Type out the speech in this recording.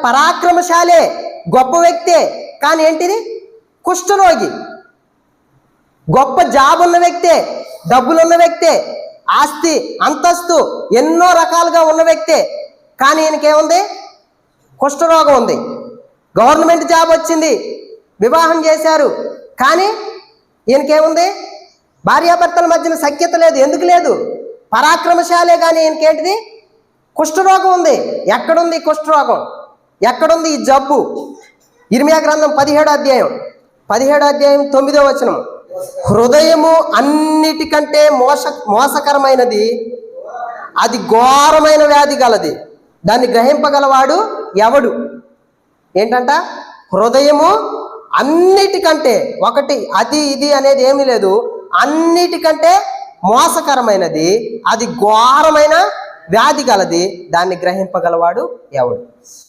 పరాక్రమశాలే, గొప్ప వ్యక్తే, కానీ ఏంటిది కుష్ఠరోగి. గొప్ప జాబ్ ఉన్న వ్యక్తే, డబ్బులున్న వ్యక్తే, ఆస్తి అంతస్తు ఎన్నో రకాలుగా ఉన్న వ్యక్తే, కానీ ఈయనకేముంది కుష్ఠరోగం ఉంది. గవర్నమెంట్ జాబ్ వచ్చింది, వివాహం చేశారు, కానీ ఈయనకేముంది భార్యాభర్తల మధ్యన సఖ్యత లేదు. ఎందుకు లేదు? పరాక్రమశాలే, కానీ ఈయనకేంటిది కుష్ఠరోగం ఉంది. ఎక్కడుంది కుష్ఠరోగం? ఎక్కడుంది ఈ జబ్బు? ఇర్మియా గ్రంథం 17వ అధ్యాయం 9వ వచనం, హృదయము అన్నిటికంటే మోసకరమైనది, అది ఘోరమైన వ్యాధి గలది, దాన్ని గ్రహింపగలవాడు ఎవడు? ఏంటంట? హృదయము అన్నిటికంటే, ఒకటి అది ఇది అనేది ఏమీ లేదు, అన్నిటికంటే మోసకరమైనది, అది ఘోరమైన వ్యాధి గలది, దాన్ని గ్రహింపగలవాడు ఎవడు?